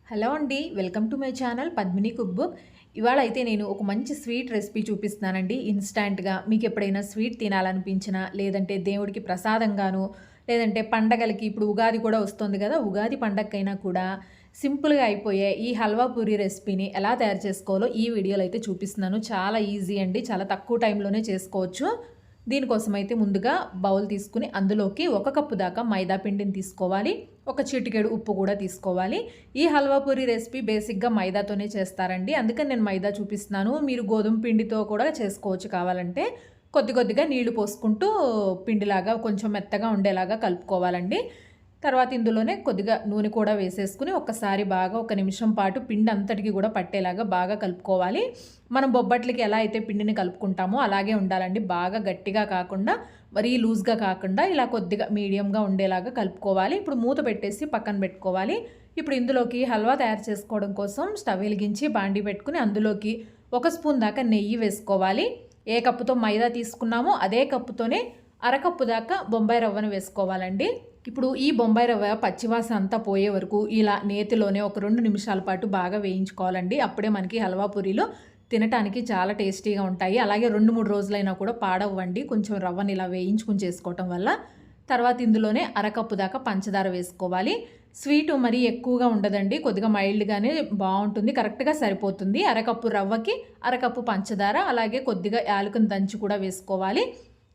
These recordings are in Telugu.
హలో అండి. Welcome to my channel Padmini cook book. ఇవాళ అయితే నేను ఒక మంచి స్వీట్ రెసిపీ చూపిస్తున్నానండి. ఇన్‌స్టాంట్‌గా మీకెప్పుడైనా స్వీట్ తినాలనిపించినా, లేదంటే దేవుడికి ప్రసాదంగాను, లేదంటే పండగలకి ఇప్పుడు ఉగాది కూడా వస్తుంది కదా! ఉగాది పండగకైనా కూడా సింపుల్‌గా అయిపోయే ఈ హల్వా పూరి రెసిపీని ఎలా తయారు చేసుకోవాలో ఈ వీడియోలో అయితే చూపిస్తున్నాను. చాలా ఈజీ అండి. చాలా తక్కువ టైంలోనే చేసుకోవచ్చు. దీనికోసమైతే ముందుగా బౌల్ తీసుకొని అందులోకి 1 కప్పు దాకా మైదా పిండిని తీసుకోవాలి. ఒక చిటికెడు ఉప్పు కూడా తీసుకోవాలి. ఈ హల్వా పూరి రెసిపీ బేసిక్‌గా మైదాతోనే చేస్తారండి. అందుకని నేను మైదా చూపిస్తున్నాను. మీరు గోధుమ పిండితో కూడా చేసుకోవచ్చు కావాలంటే. కొద్ది కొద్దిగా నీళ్లు పోసుకుంటూ పిండిలాగా కొంచెం మెత్తగా ఉండేలాగా కలుపుకోవాలండి. తర్వాత ఇందులోనే కొద్దిగా నూనె కూడా వేసేసుకొని ఒక్కసారి బాగా ఒక నిమిషం పాటు పిండి అంతటికి కూడా పట్టేలాగా బాగా కలుపుకోవాలి. మనం బొబ్బట్లకి ఎలా అయితే పిండిని కలుపుకుంటామో అలాగే ఉండాలండి. బాగా గట్టిగా కాకుండా, మరీ లూజ్‌గా కాకుండా ఇలా కొద్దిగా మీడియంగా ఉండేలాగా కలుపుకోవాలి. ఇప్పుడు మూత పెట్టేసి పక్కన పెట్టుకోవాలి. ఇప్పుడు ఇందులోకి హల్వా తయారు చేసుకోవడం కోసం స్టవ్ వెలిగించి బాండీ పెట్టుకొని అందులోకి 1 స్పూన్ దాకా నెయ్యి వేసుకోవాలి. ఏ కప్పుతో మైదా తీసుకున్నామో అదే కప్పుతోనే అరకప్పు దాకా బొంబాయి రవ్వను వేసుకోవాలండి. ఇప్పుడు ఈ బొంబాయి రవ్వ పచ్చివాసన అంతా పోయే వరకు ఇలా నేతిలోనే ఒక 2 నిమిషాల పాటు బాగా వేయించుకోవాలండి. అప్పుడే మనకి హల్వా పూరీలు తినటానికి చాలా టేస్టీగా ఉంటాయి. అలాగే 2, 3 రోజులైనా కూడా పాడవ్వండి. కొంచెం రవ్వని ఇలా వేయించుకొని చేసుకోవటం వల్ల. తర్వాత ఇందులోనే అరకప్పు దాకా పంచదార వేసుకోవాలి. స్వీటు మరీ ఎక్కువగా ఉండదండి. కొద్దిగా మైల్డ్‌గానే బావుంటుంది. కరెక్ట్‌గా సరిపోతుంది. అరకప్పు రవ్వకి అరకప్పు పంచదార అలాగే కొద్దిగా యాలకుని దంచి కూడా వేసుకోవాలి.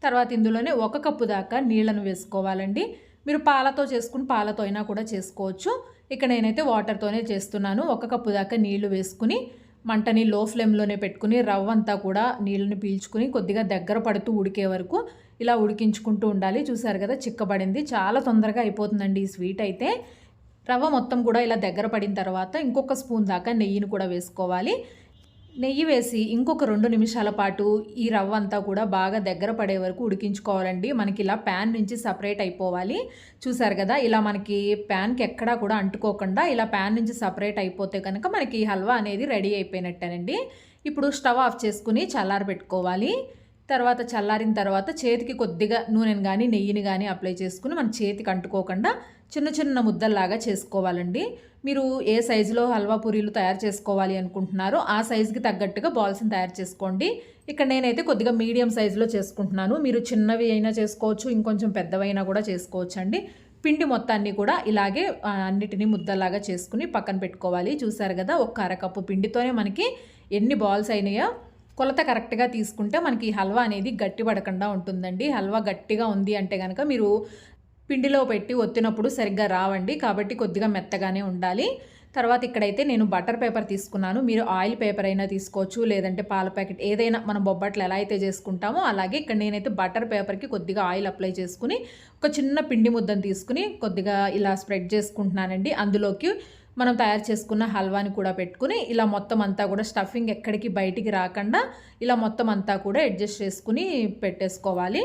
తర్వాత ఇందులోనే 1 కప్పు దాకా నీళ్లను వేసుకోవాలండి. మీరు పాలతో చేసుకుని పాలతో అయినా కూడా చేసుకోవచ్చు. ఇక్కడ నేనైతే వాటర్‌తోనే చేస్తున్నాను. 1 కప్పు దాకా నీళ్లు వేసుకుని మంటని లో ఫ్లేమ్‌లోనే పెట్టుకుని రవ్వంతా కూడా నీళ్ళని పీల్చుకుని కొద్దిగా దగ్గర పడుతూ ఉడికే వరకు ఇలా ఉడికించుకుంటూ ఉండాలి. చూసారు కదా చిక్కబడింది. చాలా తొందరగా అయిపోతుందండి ఈ స్వీట్ అయితే. రవ్వ మొత్తం కూడా ఇలా దగ్గర పడిన తర్వాత ఇంకొక స్పూన్ దాకా నెయ్యిని కూడా వేసుకోవాలి. నెయ్యి వేసి ఇంకొక 2 నిమిషాల పాటు ఈ రవ్వ అంతా కూడా బాగా దగ్గర పడే వరకు ఉడికించుకోవాలండి. మనకి ఇలా ప్యాన్ నుంచి సపరేట్ అయిపోవాలి. చూసారు కదా ఇలా మనకి ప్యాన్‌కి ఎక్కడా కూడా అంటుకోకుండా ఇలా ప్యాన్ నుంచి సపరేట్ అయిపోతే కనుక మనకి హల్వా అనేది రెడీ అయిపోయినట్టేనండి. ఇప్పుడు స్టవ్ ఆఫ్ చేసుకుని చల్లారబెట్టుకోవాలి. తర్వాత చల్లారిన తర్వాత చేతికి కొద్దిగా నూనెని గానీ, నెయ్యిని గానీ అప్లై చేసుకొని మన చేతికి అంటుకోకుండా చిన్న చిన్న ముద్దల్లాగా చేసుకోవాలండి. మీరు ఏ సైజులో హల్వా పూరీలు తయారు చేసుకోవాలి అనుకుంటున్నారో ఆ సైజుకి తగ్గట్టుగా బాల్స్‌ని తయారు చేసుకోండి. ఇక్కడ నేనైతే కొద్దిగా మీడియం సైజులో చేసుకుంటున్నాను. మీరు చిన్నవి అయినా చేసుకోవచ్చు, ఇంకొంచెం పెద్దవైనా కూడా చేసుకోవచ్చండి. పిండి మొత్తాన్ని కూడా ఇలాగే అన్నిటిని ముద్దలాగా చేసుకుని పక్కన పెట్టుకోవాలి. చూసారు కదా ఒక అరకప్పు పిండితోనే మనకి ఎన్ని బాల్స్ అయినాయో కొలత కరెక్ట్‌గా తీసుకుంటే మనకి హల్వా అనేది గట్టి పడకుండా ఉంటుందండి. హల్వా గట్టిగా ఉంది అంటే గనక మీరు పిండిలో పెట్టి ఒత్తినప్పుడు సరిగ్గా రావండి. కాబట్టి కొద్దిగా మెత్తగానే ఉండాలి. తర్వాత ఇక్కడైతే నేను బటర్ పేపర్ తీసుకున్నాను. మీరు ఆయిల్ పేపర్ అయినా తీసుకోవచ్చు. లేదంటే పాల ప్యాకెట్ ఏదైనా మనం బొబ్బట్లు ఎలా అయితే చేసుకుంటామో అలాగే ఇక్కడ నేనైతే బటర్ పేపర్‌కి కొద్దిగా ఆయిల్ అప్లై చేసుకొని ఒక చిన్న పిండి ముద్దను తీసుకొని కొద్దిగా ఇలా స్ప్రెడ్ చేసుకుంటున్నానండి. అందులోకి మనం తయారు చేసుకున్న హల్వాని కూడా పెట్టుకొని ఇలా మొత్తం అంతా కూడా స్టఫింగ్ ఎక్కడికి బయటికి రాకుండా ఇలా మొత్తం అంతా కూడా అడ్జస్ట్ చేసుకుని పెట్టేసుకోవాలి.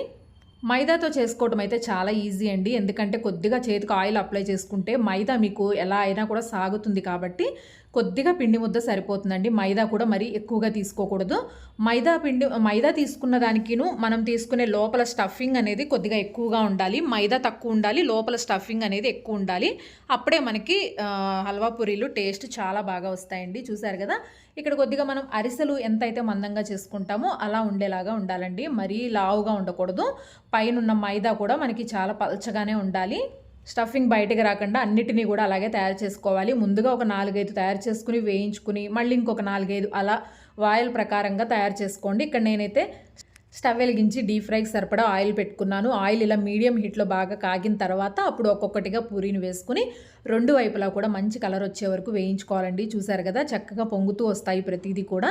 మైదాతో చేసుకోవటం అయితే చాలా ఈజీ అండి. ఎందుకంటే కొద్దిగా చేతికి ఆయిల్ అప్లై చేసుకుంటే మైదా మీకు ఎలా అయినా కూడా సాగుతుంది కాబట్టి కొద్దిగా పిండి ముద్ద సరిపోతుందండి. మైదా కూడా మరీ ఎక్కువగా తీసుకోకూడదు. మైదా తీసుకున్న దానికిను మనం తీసుకునే లోపల స్టఫింగ్ అనేది కొద్దిగా ఎక్కువగా ఉండాలి. మైదా తక్కువ ఉండాలి. లోపల స్టఫింగ్ అనేది ఎక్కువ ఉండాలి. అప్పుడే మనకి హల్వా పూరీలు టేస్ట్ చాలా బాగా వస్తాయండి. చూసారు కదా ఇక్కడ కొద్దిగా మనం అరిసెలు ఎంతైతే మందంగా చేసుకుంటామో అలా ఉండేలాగా ఉండాలండి. మరీ లావుగా ఉండకూడదు. పైనున్న మైదా కూడా మనకి చాలా పల్చగానే ఉండాలి. స్టఫింగ్ బయటకి రాకుండా అన్నిటినీ కూడా అలాగే తయారు చేసుకోవాలి. ముందుగా ఒక 4, 5 తయారు చేసుకుని వేయించుకుని మళ్ళీ ఇంకొక 4, 5 అలా వాయిల్ ప్రకారంగా తయారు చేసుకోండి. ఇక్కడ నేనైతే స్టవ్ వెలిగించి డీప్ ఫ్రైకి సరిపడా ఆయిల్ పెట్టుకున్నాను. ఆయిల్ ఇలా మీడియం హీట్లో బాగా కాగిన తర్వాత అప్పుడు ఒక్కొక్కటిగా పూరీని వేసుకుని 2 వైపులా కూడా మంచి కలర్ వచ్చే వరకు వేయించుకోవాలండి. చూసారు కదా చక్కగా పొంగుతూ వస్తాయి ప్రతిదీ కూడా.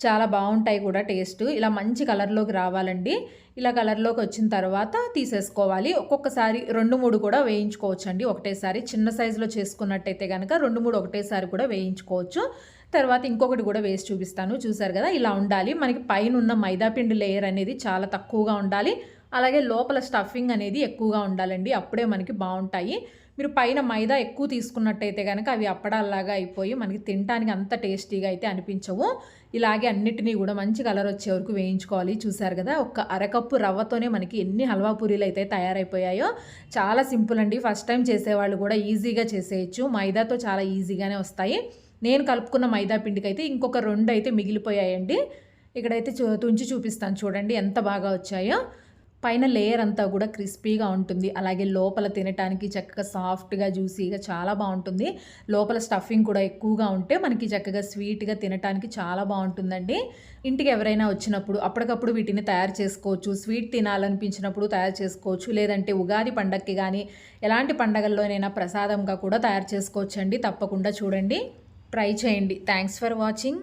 చాలా బాగుంటాయి కూడా టేస్ట్. ఇలా మంచి కలర్లోకి రావాలండి. ఇలా కలర్లోకి వచ్చిన తర్వాత తీసేసుకోవాలి. ఒక్కొక్కసారి 2, 3 కూడా వేయించుకోవచ్చండి ఒకటేసారి. చిన్న సైజులో చేసుకున్నట్టయితే కనుక 2, 3 ఒకటేసారి కూడా వేయించుకోవచ్చు. తర్వాత ఇంకొకటి కూడా వేసి చూపిస్తాను. చూసారు కదా ఇలా ఉండాలి. మనకి పైన ఉన్న మైదాపిండి లేయర్ అనేది చాలా తక్కువగా ఉండాలి. అలాగే లోపల స్టఫింగ్ అనేది ఎక్కువగా ఉండాలండి. అప్పుడే మనకి బాగుంటాయి. మీరు పైన మైదా ఎక్కువ తీసుకున్నట్టయితే కనుక అవి అప్పడాల్లాగా అయిపోయి మనకి తినటానికి అంత టేస్టీగా అయితే అనిపించవు. ఇలాగే అన్నిటినీ కూడా మంచి కలర్ వచ్చే వరకు వేయించుకోవాలి. చూసారు కదా, ఒక అరకప్పు రవ్వతోనే మనకి ఎన్ని హల్వా పూరీలు అయితే తయారైపోయాయో. చాలా సింపుల్ అండి. ఫస్ట్ టైం చేసేవాళ్ళు కూడా ఈజీగా చేసేయచ్చు. మైదాతో చాలా ఈజీగానే వస్తాయి. నేను కలుపుకున్న మైదా పిండికైతే ఇంకొక 2 అయితే మిగిలిపోయాయండి. ఇక్కడైతే తుంచి చూపిస్తాను చూడండి ఎంత బాగా వచ్చాయో. పైన లేయర్ అంతా కూడా క్రిస్పీగా ఉంటుంది. అలాగే లోపల తినటానికి చక్కగా సాఫ్ట్గా జ్యూసీగా చాలా బాగుంటుంది. లోపల స్టఫింగ్ కూడా ఎక్కువగా ఉంటే మనకి చక్కగా స్వీట్గా తినటానికి చాలా బాగుంటుందండి. ఇంటికి ఎవరైనా వచ్చినప్పుడు అప్పటికప్పుడు వీటిని తయారు చేసుకోవచ్చు. స్వీట్ తినాలనిపించినప్పుడు తయారు చేసుకోవచ్చు. లేదంటే ఉగాది పండగకి కానీ ఎలాంటి పండగల్లోనైనా ప్రసాదంగా కూడా తయారు చేసుకోవచ్చండి. తప్పకుండా చూడండి, ట్రై చేయండి. Thanks for watching.